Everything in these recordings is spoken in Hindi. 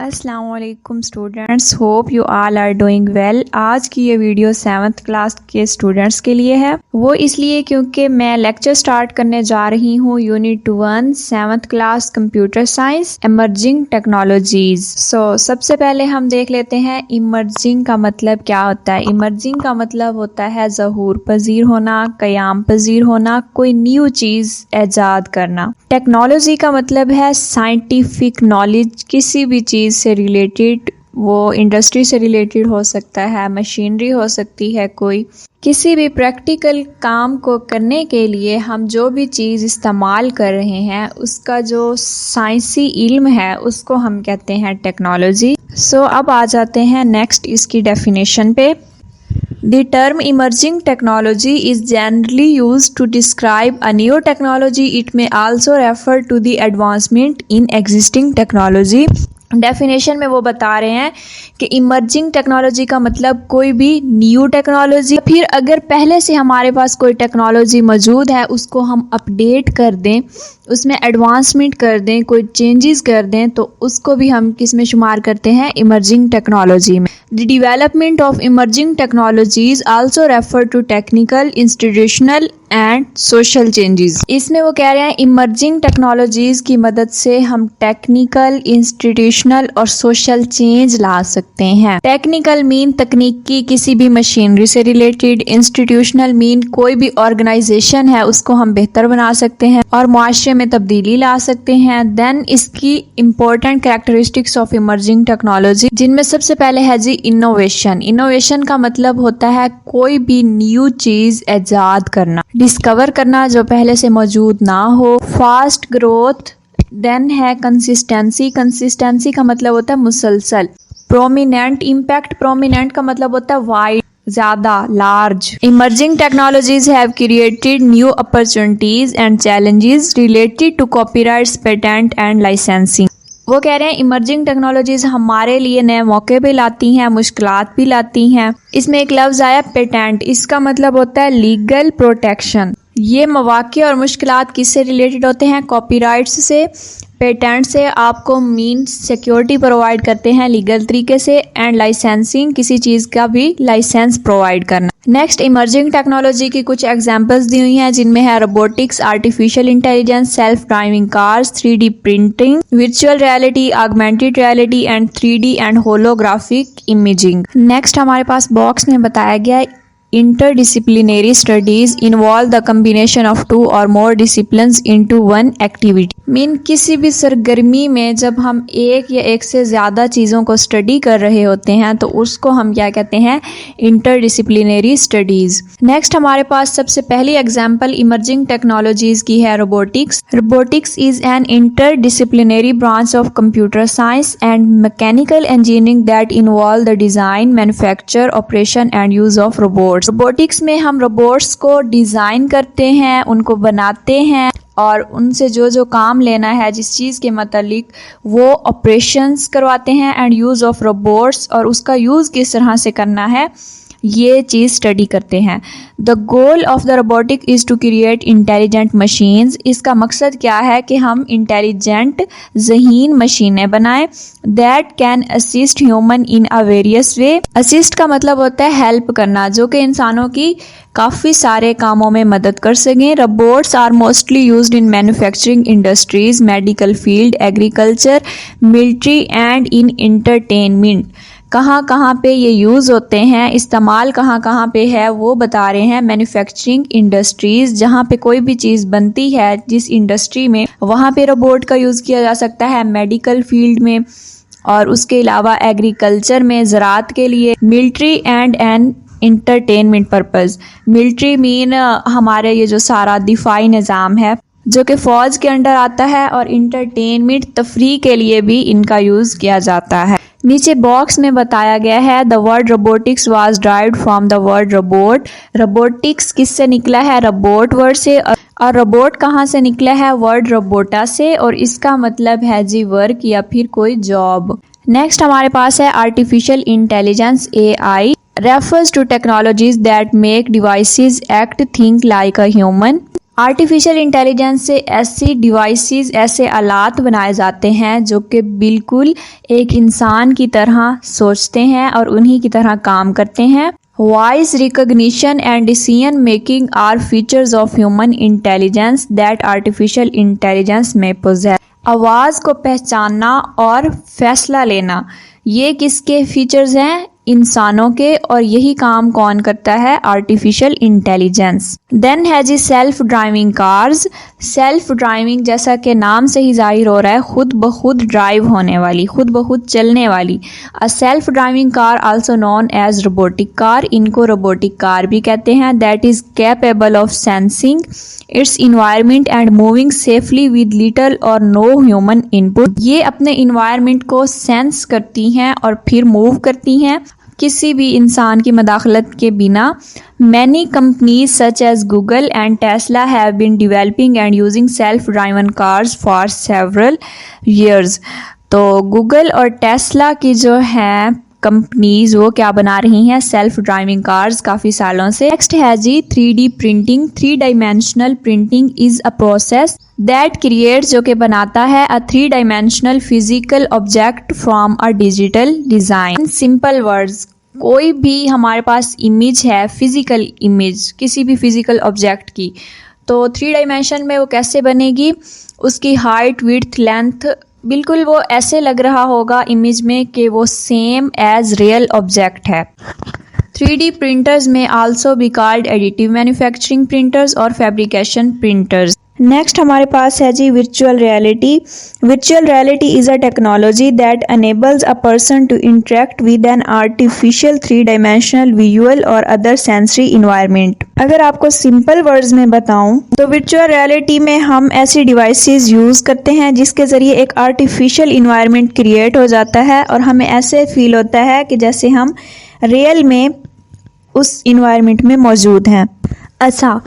अस्सलामुअलैकुम students, hope you all are doing well. आज की ये वीडियो 7th क्लास के स्टूडेंट्स के लिए है। वो इसलिए क्योंकि मैं लेक्चर स्टार्ट करने जा रही हूँ unit 1 7th class computer science emerging technologies. सबसे पहले हम देख लेते हैं इमर्जिंग का मतलब क्या होता है। इमर्जिंग का मतलब होता है ज़हूर पजीर होना, क़याम पजीर होना, कोई न्यू चीज़ ईजाद करना। टेक्नोलॉजी का मतलब है साइंटिफिक नॉलेज, किसी भी चीज़ से रिलेटेड, वो इंडस्ट्री से रिलेटेड हो सकता है, मशीनरी हो सकती है, कोई किसी भी प्रैक्टिकल काम को करने के लिए हम जो भी चीज़ इस्तेमाल कर रहे हैं उसका जो साइंसी इल्म है उसको हम कहते हैं टेक्नोलॉजी। अब आ जाते हैं नेक्स्ट इसकी डेफिनेशन पे। The term emerging technology is generally used to describe a new technology. It may also refer to the advancement in existing technology. Definition में वो बता रहे हैं कि इमर्जिंग टेक्नोलॉजी का मतलब कोई भी न्यू टेक्नोलॉजी, फिर अगर पहले से हमारे पास कोई टेक्नोलॉजी मौजूद है उसको हम अपडेट कर दें, उसमें एडवांसमेंट कर दें, कोई चेंजेस कर दें, तो उसको भी हम किस में शुमार करते हैं, इमर्जिंग टेक्नोलॉजी में। The development of emerging technologies also refer to technical, institutional and social changes. इसमें वो कह रहे हैं इमर्जिंग टेक्नोलॉजीज की मदद से हम टेक्निकल, इंस्टीट्यूशनल और सोशल चेंज ला सकते हैं। टेक्निकल मीन तकनीकी, किसी भी मशीनरी से रिलेटेड। इंस्टीट्यूशनल मीन कोई भी ऑर्गेनाइजेशन है उसको हम बेहतर बना सकते हैं और मुआशरे में तब्दीली ला सकते हैं। देन इसकी important characteristics of emerging technology, जिनमें सबसे पहले है जी इनोवेशन। इनोवेशन का मतलब होता है कोई भी न्यू चीज ईजाद करना, डिस्कवर करना जो पहले से मौजूद ना हो। Fast growth. देन है कंसिस्टेंसी। कंसिस्टेंसी का मतलब होता है मुसलसल। Prominent impact. प्रोमिनेंट का मतलब होता है वाइड, ज्यादा, large. Emerging technologies have created new opportunities and challenges related to copyrights, patent and licensing. वो कह रहे हैं इमर्जिंग टेक्नोलॉजीज हमारे लिए नए मौके भी लाती हैं, मुश्किलात भी लाती हैं। इसमें एक लफ्ज़ आया पेटेंट, इसका मतलब होता है लीगल प्रोटेक्शन। ये मौके और मुश्किलात किससे रिलेटेड होते हैं, कॉपीराइट्स से। पेटेंट से आपको मीन्स सिक्योरिटी प्रोवाइड करते हैं लीगल तरीके से, एंड लाइसेंसिंग किसी चीज़ का भी लाइसेंस प्रोवाइड करना। नेक्स्ट इमर्जिंग टेक्नोलॉजी की कुछ एग्जांपल्स दी हुई हैं, जिनमें है robotics, artificial intelligence, self driving cars, 3D printing, virtual reality, augmented reality and 3D and holographic imaging. Next हमारे पास बॉक्स में बताया गया है interdisciplinary studies involve the combination of two or more disciplines into one activity। Mean किसी भी सरगर्मी में जब हम एक या एक से ज़्यादा चीज़ों को स्टडी कर रहे होते हैं तो उसको हम क्या कहते हैं, इंटरडिसिप्लिनरी स्टडीज़। नेक्स्ट हमारे पास सबसे पहली एग्जांपल इमर्जिंग टेक्नोलॉजीज़ की है robotics. Robotics is an interdisciplinary branch of computer science and mechanical engineering that involve the design, manufacture, operation and use of robots. Robotics में हम रोबोट्स को डिज़ाइन करते हैं, उनको बनाते हैं और उनसे जो जो काम लेना है जिस चीज़ के मतलब वो ऑपरेशंस करवाते हैं, एंड यूज़ ऑफ रोबोट्स, और उसका यूज़ किस तरह से करना है ये चीज़ स्टडी करते हैं। The goal of the robotic is to create intelligent machines. इसका मकसद क्या है कि हम इंटेलिजेंट ज़हीन मशीनें बनाएं that can assist human in a various way. Assist का मतलब होता है हेल्प करना, जो कि इंसानों की काफ़ी सारे कामों में मदद कर सकें। Robots are mostly used in manufacturing industries, medical field, agriculture, military and in entertainment. कहाँ कहाँ पे ये यूज़ होते हैं, इस्तेमाल कहाँ कहाँ पे है वो बता रहे हैं। मैन्युफैक्चरिंग इंडस्ट्रीज़, जहाँ पे कोई भी चीज़ बनती है जिस इंडस्ट्री में, वहाँ पे रोबोट का यूज़ किया जा सकता है। मेडिकल फील्ड में, और उसके अलावा एग्रीकल्चर में, ज़राअत के लिए, military and entertainment purpose. Military mean हमारे ये जो सारा दिफाई निज़ाम है जो कि फ़ौज के अंडर आता है, और इंटरटेनमेंट तफरीह के लिए भी इनका यूज़ किया जाता है। नीचे बॉक्स में बताया गया है the word robotics was derived from the word robot. Robotics किससे निकला है, रोबोट वर्ड से, और रोबोट कहाँ से निकला है, वर्ड रोबोटा से, और इसका मतलब है जी वर्क या फिर कोई जॉब। नेक्स्ट हमारे पास है artificial intelligence, AI refers to technologies that make devices act, think like a human। Artificial intelligence से ऐसी डिवाइसेस, ऐसे आलात बनाए जाते हैं जो कि बिल्कुल एक इंसान की तरह सोचते हैं और उन्हीं की तरह काम करते हैं। Voice recognition and decision making are features of human intelligence that artificial intelligence में पोजेस। आवाज़ को पहचानना और फैसला लेना, ये किसके फीचर्स हैं? इंसानों के। और यही काम कौन करता है? Artificial intelligence. देन है जी self driving cars. Self driving जैसा कि नाम से ही जाहिर हो रहा है, खुद ब खुद ड्राइव होने वाली, खुद ब खुद चलने वाली। A self driving car also known as robotic car, इनको रोबोटिक कार भी कहते हैं। That is capable of sensing its environment and moving safely with little or no human input. ये अपने इन्वायरमेंट को सेंस करती हैं और फिर मूव करती हैं किसी भी इंसान की मदाखलत के बिना। Many companies such as Google and Tesla have been developing and using self driven cars for several years. तो गूगल और टेस्ला की जो है कंपनीज वो क्या बना रही हैं? सेल्फ ड्राइविंग कार्स काफ़ी सालों से। नेक्स्ट है जी 3D printing. 3 dimensional printing is a process that create, जो कि बनाता है अ 3 dimensional physical object from a digital design. Simple words, कोई भी हमारे पास इमेज है, फिजिकल इमेज किसी भी फिजिकल ऑब्जेक्ट की, तो 3 डायमेंशन में वो कैसे बनेगी? उसकी हाइट, विड्थ, लेंथ बिल्कुल वो ऐसे लग रहा होगा इमेज में कि वो सेम एज रियल ऑब्जेक्ट है। 3D प्रिंटर्स में also be called additive manufacturing printers और फैब्रिकेशन प्रिंटर्स। नेक्स्ट हमारे पास है जी virtual reality. Virtual reality is a technology that enables a person to interact with an artificial 3-dimensional visual और अदर सेंसरी environment। अगर आपको सिंपल वर्ड्स में बताऊं तो वर्चुअल रियलिटी में हम ऐसी डिवाइसेस यूज़ करते हैं जिसके ज़रिए एक आर्टिफिशियल इन्वायरमेंट क्रिएट हो जाता है और हमें ऐसे फील होता है कि जैसे हम रियल में उस इन्वायरमेंट में मौजूद हैं। अच्छा,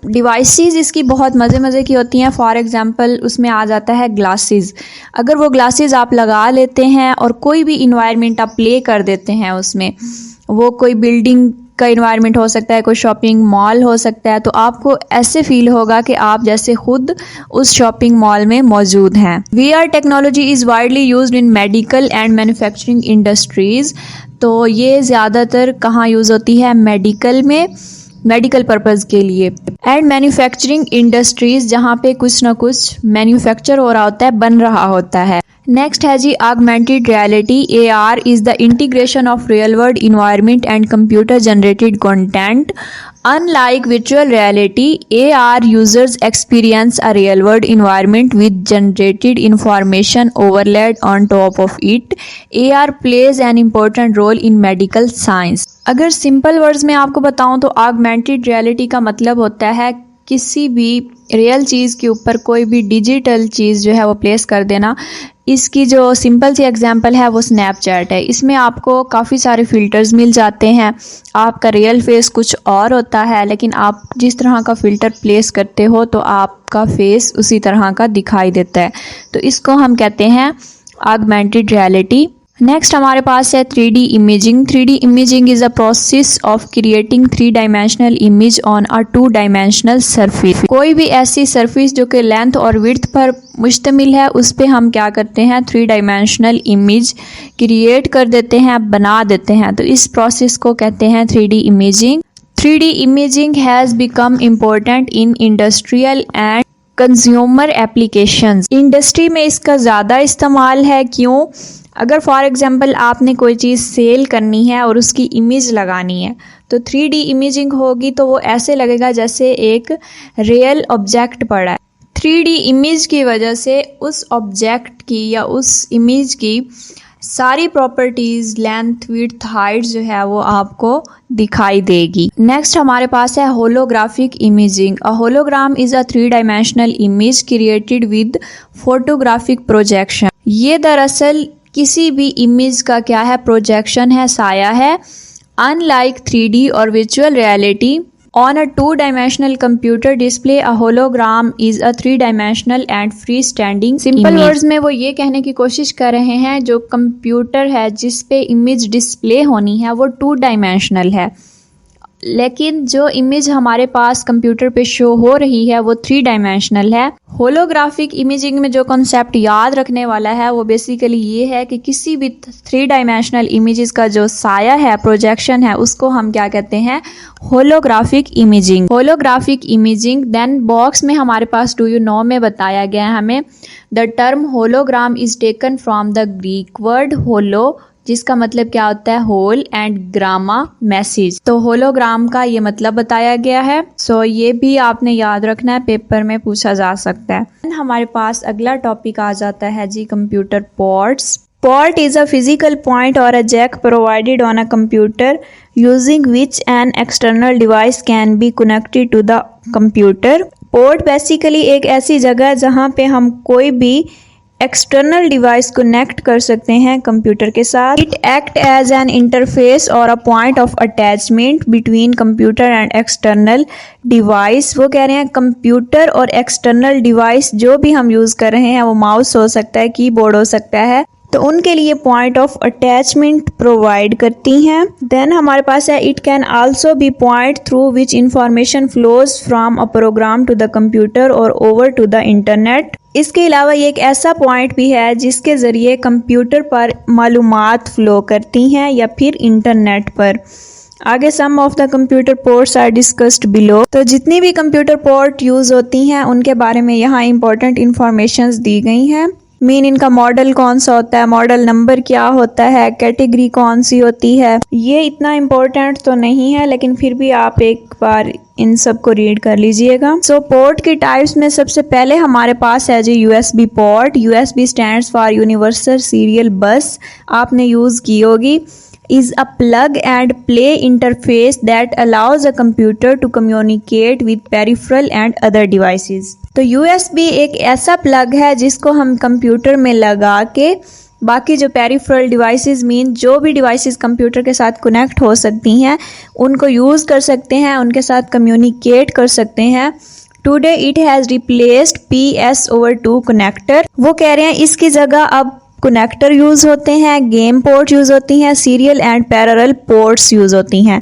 डिवाइसेस इसकी बहुत मज़े की होती हैं। फॉर एग्ज़ाम्पल उसमें आ जाता है ग्लासेस। अगर वो ग्लासेस आप लगा लेते हैं और कोई भी इन्वायरमेंट आप प्ले कर देते हैं उसमें, वो कोई बिल्डिंग का इन्वायरमेंट हो सकता है, कोई शॉपिंग मॉल हो सकता है, तो आपको ऐसे फील होगा कि आप जैसे खुद उस शॉपिंग मॉल में मौजूद हैं। VR technology is widely used in medical and manufacturing industries. तो ये ज़्यादातर कहाँ यूज़ होती है? मेडिकल में, मेडिकल पर्पज़ के लिए। एंड मैन्युफैक्चरिंग इंडस्ट्रीज़, जहाँ पे कुछ ना कुछ मैन्युफैक्चर हो रहा होता है, बन रहा होता है। नेक्स्ट है जी augmented reality. AR is the integration of real world environment and computer generated content. Unlike virtual reality, AR users experience a real-world environment with generated information overlaid on top of it. AR plays an important role in medical science. अगर सिंपल वर्ड्स में आपको बताऊं तो ऑगमेंटेड रियलिटी का मतलब होता है किसी भी रियल चीज़ के ऊपर कोई भी डिजिटल चीज़ जो है वो प्लेस कर देना। इसकी जो सिंपल सी एग्जांपल है वो स्नैपचैट है। इसमें आपको काफ़ी सारे फ़िल्टर्स मिल जाते हैं। आपका रियल फेस कुछ और होता है, लेकिन आप जिस तरह का फ़िल्टर प्लेस करते हो तो आपका फेस उसी तरह का दिखाई देता है। तो इसको हम कहते हैं ऑगमेंटेड रियलिटी। नेक्स्ट हमारे पास है 3D imaging. 3D imaging is a process of creating 3 dimensional image on a 2 dimensional surface. कोई भी ऐसी सरफेस जो कि लेंथ और विड्थ पर मुश्तमिल है, उस पे हम क्या करते हैं? 3 डायमेंशनल इमेज क्रिएट कर देते हैं, बना देते हैं। तो इस प्रोसेस को कहते हैं 3D imaging. 3D imaging has become important in industrial and consumer applications. Industry में इसका ज़्यादा इस्तेमाल है। क्यों? अगर फॉर एग्ज़ाम्पल आपने कोई चीज़ सेल करनी है और उसकी इमेज लगानी है, तो 3D इमेजिंग होगी तो वो ऐसे लगेगा जैसे एक रियल ऑब्जेक्ट पड़ा है। 3D इमेज की वजह से उस ऑब्जेक्ट की या उस इमेज की सारी प्रॉपर्टीज़, लेंथ, विड्थ, हाइट जो है वो आपको दिखाई देगी। नेक्स्ट हमारे पास है holographic imaging. A hologram is a 3 dimensional image created with photographic projection. ये दरअसल किसी भी इमेज का क्या है? प्रोजेक्शन है, साया है। अनलाइक 3D और virtual reality, on a 2 dimensional computer display a hologram is a 3 dimensional and free standing. Simple words में वो ये कहने की कोशिश कर रहे हैं जो कंप्यूटर है जिस पे इमेज डिस्प्ले होनी है वो 2 डायमेंशनल है। लेकिन जो इमेज हमारे पास कंप्यूटर पे शो हो रही है वो 3 डायमेंशनल है। होलोग्राफिक इमेजिंग में जो कॉन्सेप्ट याद रखने वाला है वो बेसिकली ये है कि किसी भी 3 डायमेंशनल इमेजेस का जो साया है, प्रोजेक्शन है, उसको हम क्या कहते हैं, holographic imaging. Holographic imaging then box में हमारे पास डू यू नो में बताया गया है हमें, the term hologram is taken from the Greek word holo, जिसका मतलब क्या होता है, होल, एंड ग्रामा मैसेज। तो होलोग्राम का ये मतलब बताया गया है। सो ये भी आपने याद रखना है, पेपर में पूछा जा सकता है। हमारे पास अगला टॉपिक आ जाता है जी computer ports. Port is a physical point or a jack provided on a computer using which an external device can be connected to the computer. Port basically एक ऐसी जगह है जहाँ पे हम कोई भी एक्सटर्नल डिवाइस कनेक्ट कर सकते हैं कंप्यूटर के साथ। It act as an interface और a point of attachment between computer and external device. वो कह रहे हैं कंप्यूटर और एक्सटर्नल डिवाइस जो भी हम यूज़ कर रहे हैं, वो माउस हो सकता है, कीबोर्ड हो सकता है, तो उनके लिए पॉइंट ऑफ अटैचमेंट प्रोवाइड करती हैं। देन हमारे पास है it can also be point through which information flows from a program to the computer or over to the internet. इसके अलावा ये एक ऐसा पॉइंट भी है जिसके ज़रिए कंप्यूटर पर मालूमात फ्लो करती हैं या फिर इंटरनेट पर। आगे some of the computer ports are discussed below. तो जितनी भी कंप्यूटर पोर्ट यूज़ होती हैं उनके बारे में यहाँ इंपॉर्टेंट इंफॉर्मेशंस दी गई हैं। मीन इनका मॉडल कौन सा होता है, मॉडल नंबर क्या होता है, कैटेगरी कौन सी होती है। ये इतना इम्पोर्टेंट तो नहीं है, लेकिन फिर भी आप एक बार इन सब को रीड कर लीजिएगा। सो पोर्ट की टाइप्स में सबसे पहले हमारे पास है जी USB port. USB stands for universal serial bus, आपने यूज़ की होगी। is a plug and play interface that allows a computer to communicate with peripheral and other devices. तो USB एक ऐसा प्लग है जिसको हम कंप्यूटर में लगा के बाकी जो पेरिफेरल डिवाइसेस मीन जो भी डिवाइसेस कंप्यूटर के साथ कनेक्ट हो सकती हैं उनको यूज़ कर सकते हैं, उनके साथ कम्युनिकेट कर सकते हैं। Today it has replaced PS/2 connector. वो कह रहे हैं इसकी जगह अब कनेक्टर यूज़ होते हैं, गेम पोर्ट यूज़ होती हैं, serial and parallel ports use होती हैं।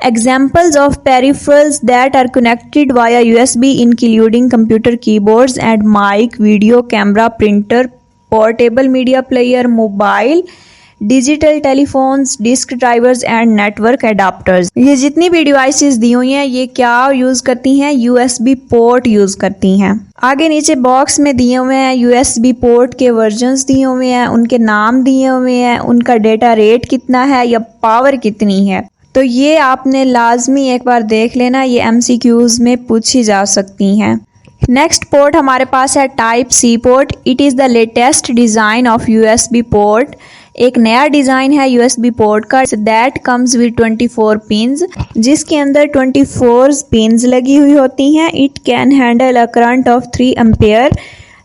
Examples of peripherals that are connected via USB including computer keyboards and mic, video, camera, printer, portable media player, mobile, digital telephones, disc drivers and network adapters. ये जितनी भी डिवाइसेस दी हुई हैं ये क्या यूज़ करती हैं, USB पोर्ट यूज़ करती हैं। आगे नीचे बॉक्स में दिए हुए हैं USB पोर्ट के वर्जन्स दिए हुए हैं, उनके नाम दिए हुए हैं, उनका डेटा रेट कितना है या पावर कितनी है। तो ये आपने लाजमी एक बार देख लेना, ये MCQs में पूछी जा सकती हैं। नेक्स्ट पोर्ट हमारे पास है type C port. It is the latest design of USB port. एक नया डिज़ाइन है USB पोर्ट का दैट कम्स विद 24 पिन्स, जिसके अंदर 24 पिन्स लगी हुई होती हैं। It can handle a current of 3 ampere.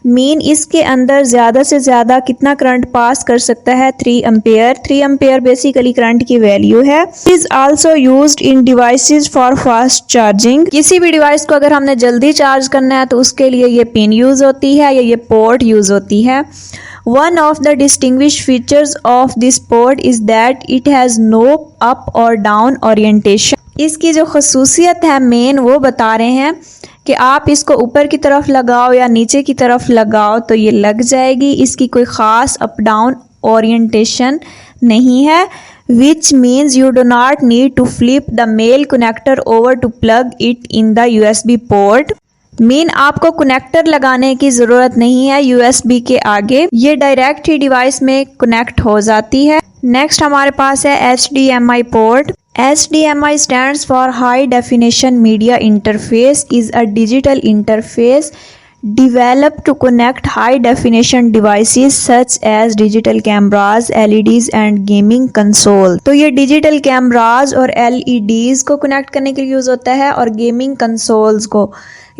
Mean इसके अंदर ज़्यादा से ज़्यादा कितना करंट पास कर सकता है, 3 एम्पेयर। 3 एम्पेयर बेसिकली करंट की वैल्यू है। Is also used in devices for fast charging. किसी भी डिवाइस को अगर हमने जल्दी चार्ज करना है तो उसके लिए ये पिन यूज़ होती है या ये पोर्ट यूज़ होती है। One of the distinguished features of this port is that it has no up or down orientation. इसकी जो खसूसियत है मेन वो बता रहे हैं कि आप इसको ऊपर की तरफ लगाओ या नीचे की तरफ लगाओ तो ये लग जाएगी। इसकी कोई ख़ास अप डाउन ओरिएंटेशन नहीं है, which means you do not need to flip the male connector over to plug it in the USB port. Mean आपको कनेक्टर लगाने की ज़रूरत नहीं है USB के आगे, ये डायरेक्ट ही डिवाइस में कनेक्ट हो जाती है। नेक्स्ट हमारे पास है HDMI port. HDMI stands for High Definition Media Interface, is a digital interface developed to connect high definition devices such as digital cameras, LEDs and gaming console। तो ये डिजिटल कैमराज और LEDs को कनेक्ट करने के लिए यूज़ होता है और गेमिंग कंसोल्स को।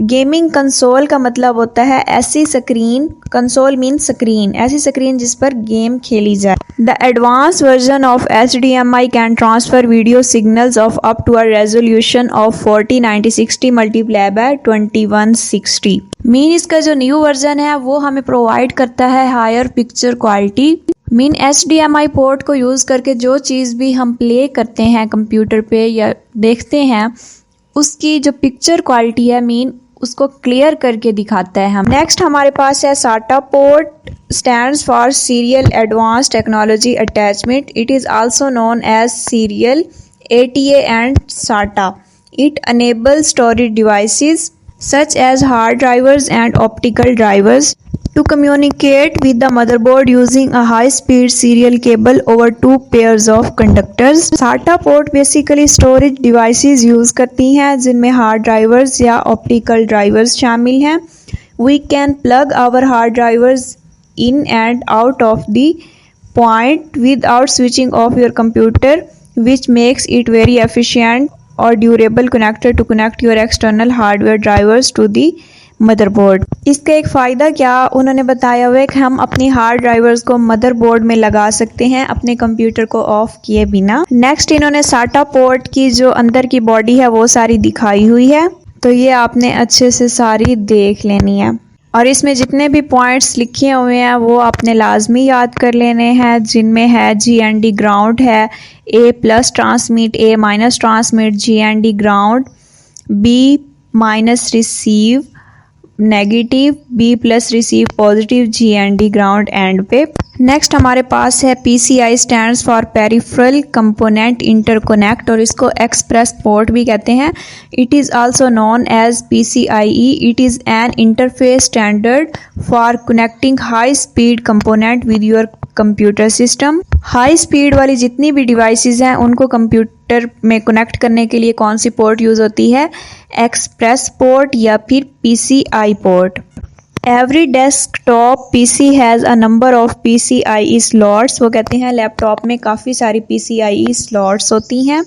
गेमिंग कंसोल का मतलब होता है ऐसी स्क्रीन, कंसोल मीन स्क्रीन, ऐसी स्क्रीन जिस पर गेम खेली जाए। The advance version of HDMI can transfer video signals of up to a resolution of 409060 multiply by 2160। Mean इसका जो न्यू वर्जन है वो हमें प्रोवाइड करता है higher picture quality. Mean HDMI port को यूज़ करके जो चीज़ भी हम प्ले करते हैं कंप्यूटर पे या देखते हैं उसकी जो पिक्चर क्वालिटी है मीन उसको क्लियर करके दिखाता है हम। नेक्स्ट हमारे पास है SATA port, stands for serial advance technology attachment. It is also known as serial ATA and SATA. It enables storage devices such as hard drivers and optical drivers to communicate with the motherboard using a high-speed serial cable over two pairs of conductors. SATA port basically storage devices use करती हैं जिनमें हार्ड ड्राइवर्स या ऑप्टिकल ड्राइवर्स शामिल हैं। We can plug our hard drivers in and out of the point without switching off your computer, which makes it very efficient or durable connector to connect your external hardware drivers to the motherboard. इसका एक फ़ायदा क्या उन्होंने बताया हुआ है कि हम अपनी हार्ड ड्राइवर्स को मदरबोर्ड में लगा सकते हैं अपने कंप्यूटर को ऑफ किए बिना। नेक्स्ट इन्होंने SATA पोर्ट की जो अंदर की बॉडी है वो सारी दिखाई हुई है, तो ये आपने अच्छे से सारी देख लेनी है और इसमें जितने भी पॉइंट्स लिखे हुए हैं वो आपने लाजमी याद कर लेने हैं, जिनमें है GND ग्राउंड है, A+ transmit, A- transmit, GND ground, B- receive negative, B+ receive positive, GND ground and पे। नेक्स्ट हमारे पास है PCI stands for peripheral component interconnect और इसको एक्सप्रेस पोर्ट भी कहते हैं। It is also known as PCIe. It is an interface standard for connecting high speed component with your computer system. High speed वाली जितनी भी डिवाइसेस हैं उनको कंप्यूटर में कनेक्ट करने के लिए कौन सी पोर्ट यूज़ होती है? एक्सप्रेस पोर्ट या फिर PCI port. Every desktop PC has a number of PCIe slots. वो कहते हैं लैपटॉप में काफ़ी सारी PCIe स्लॉट्स होती हैं।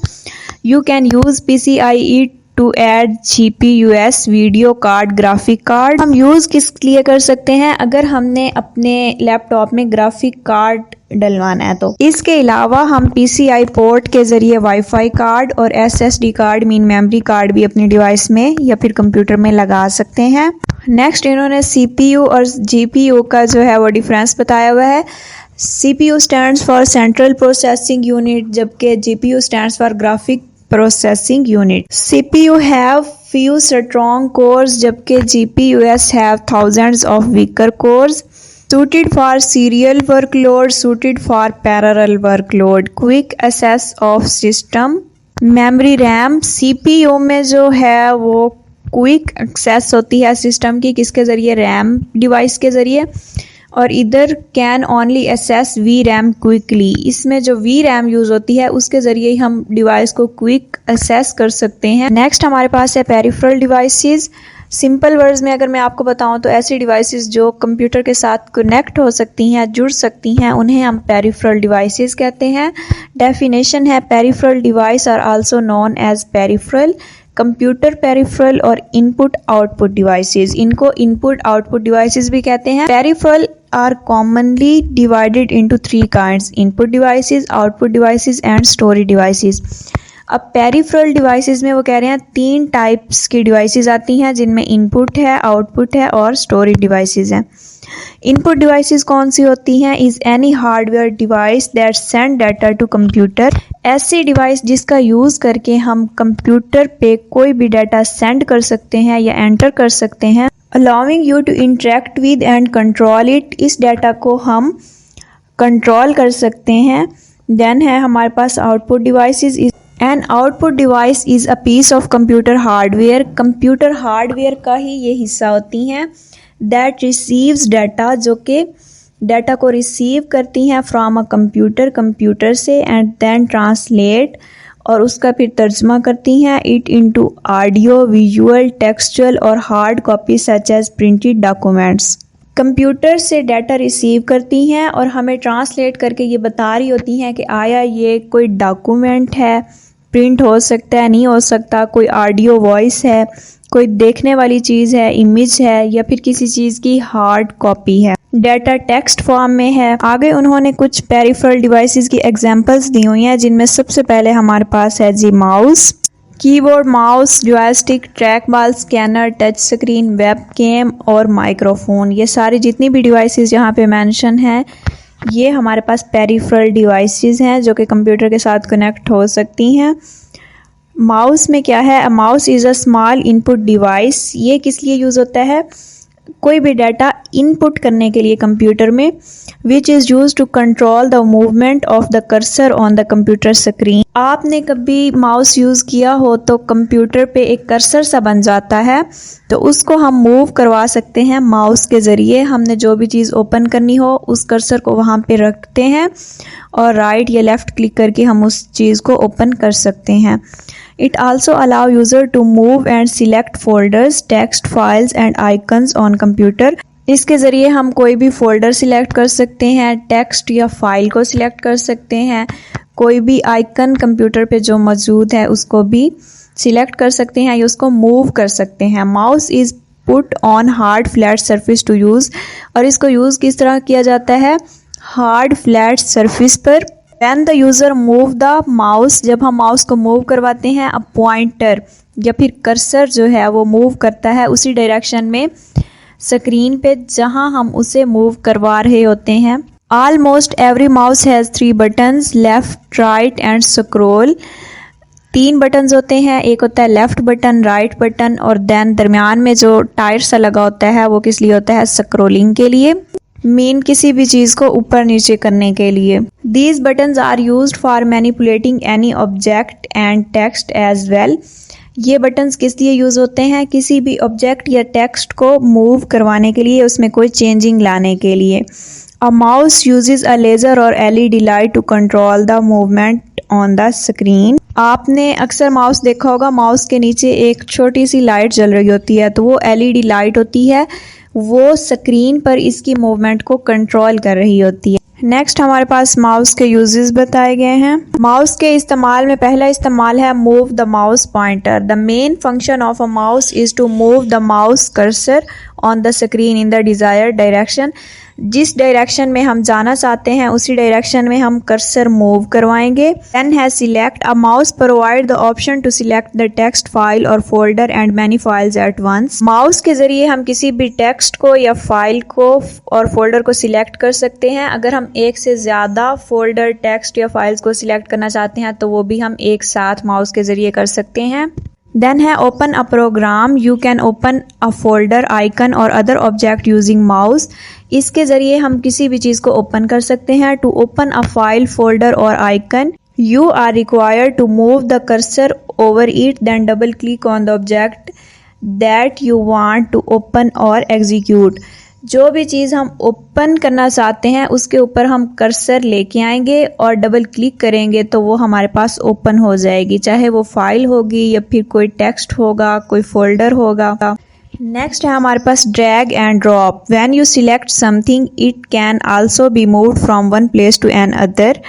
You can use PCIe to add GPUs, video card, graphic card. हम यूज़ किस लिए कर सकते हैं? अगर हमने अपने लैपटॉप में ग्राफिक कार्ड डलवाना है तो। इसके अलावा हम PCI पोर्ट के ज़रिए वाईफाई कार्ड और SSD card mean memory card भी अपनी डिवाइस में या फिर कंप्यूटर में लगा सकते हैं। नेक्स्ट इन्होंने CPU और GPU का जो है वो डिफरेंस बताया हुआ है। CPU stands for central processing unit जबकि GPU stands for graphic processing unit. CPU have few strong cores जबकि GPUs have thousands of weaker cores. Suited for serial workload, suited for parallel workload. Quick access of system. Memory RAM CPU में जो है वो क्विक एक्सेस होती है सिस्टम की, किसके ज़रिए? रैम डिवाइस के ज़रिए। और इधर can only access VRAM quickly. इसमें जो VRAM यूज़ होती है उसके ज़रिए ही हम डिवाइस को क्विक एक्सेस कर सकते हैं। नेक्स्ट हमारे पास है पेरिफेरल डिवाइसेस। सिंपल वर्ड्स में अगर मैं आपको बताऊं तो ऐसी डिवाइसेस जो कंप्यूटर के साथ कनेक्ट हो सकती हैं, जुड़ सकती हैं, उन्हें हम पेरिफेरल डिवाइसेस कहते हैं। डेफिनेशन है peripheral device are also known as peripheral, computer peripheral or input output devices. इनको इनपुट आउटपुट डिवाइसेस भी कहते हैं। Peripheral are commonly divided into 3 kinds: input devices, output devices and storage devices. अब पेरिफेरल डिवाइसेस में वो कह रहे हैं 3 टाइप्स की डिवाइसेस आती हैं जिनमें इनपुट है, आउटपुट है और स्टोरेज डिवाइसेस हैं। इनपुट डिवाइसेस कौन सी होती हैं? Is any hardware device that send data to computer. ऐसी डिवाइस जिसका यूज़ करके हम कंप्यूटर पे कोई भी डाटा सेंड कर सकते हैं या एंटर कर सकते हैं। Allowing you to interact with and control it. इस डाटा को हम कंट्रोल कर सकते हैं। देन है हमारे पास output devices. An output device is a piece of computer hardware. Computer hardware का ही ये हिस्सा होती हैं। दैट रिसीव्स डाटा, जो कि डाटा को रिसीव करती हैं फ्रॉम अ कंप्यूटर, कंप्यूटर से, एंड देन ट्रांसलेट, और उसका फिर तर्जमा करती हैं it into audio, visual, textual और hard copy such as printed documents. Computer से डाटा रिसीव करती हैं और हमें ट्रांसलेट करके ये बता रही होती हैं कि आया ये कोई डॉक्यूमेंट है, प्रिंट हो सकता है, नहीं हो सकता, कोई ऑडियो वॉइस है, कोई देखने वाली चीज़ है, इमेज है, या फिर किसी चीज़ की हार्ड कॉपी है। डाटा टेक्स्ट फॉर्म में है। आगे उन्होंने कुछ पेरिफेरल डिवाइसेस की एग्जांपल्स दी हुई हैं जिनमें सबसे पहले हमारे पास है जी mouse, keyboard, mouse, joystick, track ball, scanner, touch screen, web cam और माइक्रोफोन। ये सारी जितनी भी डिवाइसेस यहाँ पे मेंशन है ये हमारे पास पेरिफेरल डिवाइसेस हैं जो कि कंप्यूटर के साथ कनेक्ट हो सकती हैं। माउस में क्या है, mouse is a small input device. ये किस लिए यूज़ होता है, कोई भी डाटा इनपुट करने के लिए कंप्यूटर में, which is use to control the movement of the cursor on the computer screen. आपने कभी माउस यूज़ किया हो तो कंप्यूटर पे एक कर्सर सा बन जाता है, तो उसको हम मूव करवा सकते हैं माउस के ज़रिए। हमने जो भी चीज़ ओपन करनी हो उस कर्सर को वहाँ पे रखते हैं और राइट या लेफ़्ट क्लिक करके हम उस चीज़ को ओपन कर सकते हैं। It also allow user to move and select folders, text files and icons on computer। इसके ज़रिए हम कोई भी फोल्डर सिलेक्ट कर सकते हैं, टेक्स्ट या फाइल को सिलेक्ट कर सकते हैं, कोई भी आइकन कंप्यूटर पे जो मौजूद है उसको भी सिलेक्ट कर सकते हैं या उसको मूव कर सकते हैं। Mouse is put on hard flat surface to use, और इसको यूज़ किस तरह किया जाता है, हार्ड फ्लैट सरफेस पर। When the user move the mouse, जब हम माउस को मूव करवाते हैं, अब पॉइंटर या फिर कर्सर जो है वो मूव करता है उसी डायरेक्शन में स्क्रीन पे जहां हम उसे मूव करवा रहे होते हैं। Almost every mouse has 3 buttons, left, right and scroll। 3 buttons होते हैं, एक होता है लेफ्ट बटन, राइट बटन, और देन दरमियान में जो टायर सा लगा होता है वो किस लिए होता है, स्क्रोलिंग के लिए, मीन किसी भी चीज़ को ऊपर नीचे करने के लिए। These buttons are used for manipulating any object and text as well। ये बटन्स किस लिए यूज़ होते हैं, किसी भी ऑब्जेक्ट या टेक्स्ट को मूव करवाने के लिए, उसमें कोई चेंजिंग लाने के लिए। A mouse uses a laser or LED light to control the movement on the screen। आपने अक्सर माउस देखा होगा, माउस के नीचे एक छोटी सी लाइट जल रही होती है, तो वो LED लाइट होती है, वो स्क्रीन पर इसकी मूवमेंट को कंट्रोल कर रही होती है। नेक्स्ट हमारे पास माउस के यूजेस बताए गए हैं। माउस के इस्तेमाल में पहला इस्तेमाल है move the mouse pointer. The main function of a mouse is to move the mouse cursor on the screen in the desired direction. जिस डायरेक्शन में हम जाना चाहते हैं उसी डायरेक्शन में हम कर्सर मूव करवाएंगे। देन है select. A mouse provide the option to select the text file और folder and many files at once. Mouse के जरिए हम किसी भी टेक्स्ट को या फाइल को और फोल्डर को सिलेक्ट कर सकते हैं। अगर हम एक से ज़्यादा फोल्डर, टेक्स्ट या फाइल्स को सिलेक्ट करना चाहते हैं तो वो भी हम एक साथ माउस के जरिए कर सकते हैं। देन है open a program. You can open a folder, icon और अदर ऑब्जेक्ट यूजिंग माउस। इसके ज़रिए हम किसी भी चीज़ को ओपन कर सकते हैं। To open a file, folder और icon, you are required to move the cursor over it, then double click on the object that you want to open और एग्जीक्यूट। जो भी चीज़ हम ओपन करना चाहते हैं उसके ऊपर हम कर्सर लेके आएंगे और डबल क्लिक करेंगे तो वो हमारे पास ओपन हो जाएगी, चाहे वो फाइल होगी या फिर कोई टेक्स्ट होगा, कोई फोल्डर होगा। नेक्स्ट है हमारे पास drag and drop. When you select something it can also be moved from one place to another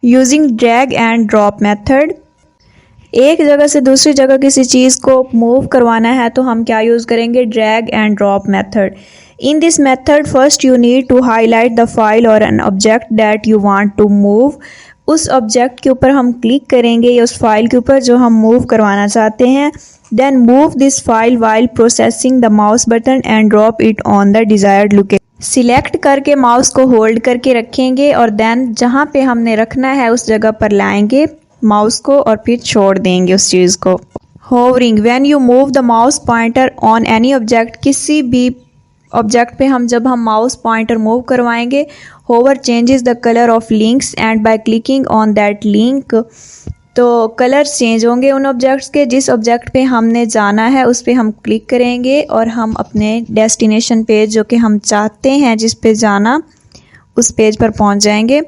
using drag and drop method. एक जगह से दूसरी जगह किसी चीज़ को मूव करवाना है तो हम क्या यूज़ करेंगे, drag and drop method. In this method first you need to highlight the file or an object that you want to move। उस ऑब्जेक्ट के ऊपर हम क्लिक करेंगे या उस फाइल के ऊपर जो हम मूव करवाना चाहते हैं। Then move this file while processing the mouse button and drop it on the desired location। Select करके माउस को होल्ड करके रखेंगे और देन जहाँ पे हमने रखना है उस जगह पर लाएंगे माउस को और फिर छोड़ देंगे उस चीज़ को। Hovering। When you move the mouse pointer on any object, किसी भी ऑब्जेक्ट पे जब हम माउस पॉइंटर मूव करवाएंगे, hover changes the colour of links and by clicking on that link. तो कलर चेंज होंगे उन ऑब्जेक्ट्स के, जिस ऑब्जेक्ट पे हमने जाना है उस पे हम क्लिक करेंगे और हम अपने डेस्टिनेशन पेज जो कि हम चाहते हैं जिस पे जाना उस पेज पर पहुंच जाएंगे।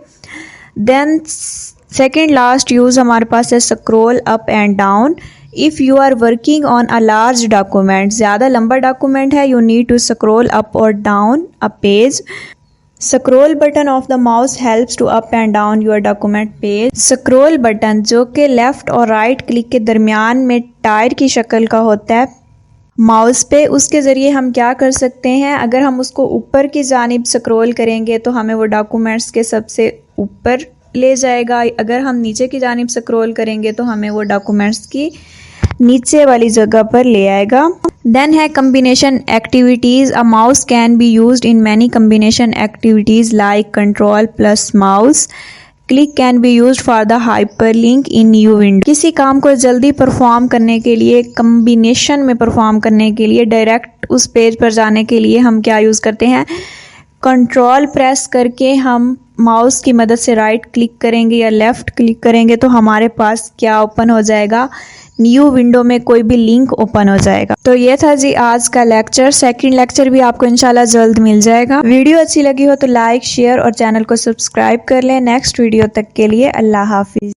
देन सेकेंड लास्ट यूज़ हमारे पास है scroll up and down. If you are working on a large document, ज़्यादा लंबा डॉक्यूमेंट है, you need to scroll up और down a page. Scroll button of the mouse helps to up and down your document page. Scroll button जो कि लेफ़्ट और राइट क्लिक के दरमियान में टायर की शक्ल का होता है माउस पे, उसके ज़रिए हम क्या कर सकते हैं, अगर हम उसको ऊपर की जानिब स्क्रॉल करेंगे तो हमें वो डॉक्यूमेंट्स के सबसे ऊपर ले जाएगा। अगर हम नीचे की जानिब स्क्रॉल करेंगे तो हमें वो डॉक्यूमेंट्स की नीचे वाली जगह पर ले आएगा। देन है combination activities. A mouse can be used in many combination activities like control plus mouse. Click can be used for the hyperlink in new window. किसी काम को जल्दी परफॉर्म करने के लिए, कम्बिनेशन में परफॉर्म करने के लिए, डायरेक्ट उस पेज पर जाने के लिए हम क्या यूज़ करते हैं, कंट्रोल प्रेस करके हम माउस की मदद से राइट क्लिक करेंगे या लेफ़्ट क्लिक करेंगे तो हमारे पास क्या ओपन हो जाएगा, न्यू विंडो में कोई भी लिंक ओपन हो जाएगा। तो ये था जी आज का लेक्चर। सेकंड लेक्चर भी आपको इंशाल्लाह जल्द मिल जाएगा। वीडियो अच्छी लगी हो तो लाइक, शेयर और चैनल को सब्सक्राइब कर लें। नेक्स्ट वीडियो तक के लिए अल्लाह हाफिज़।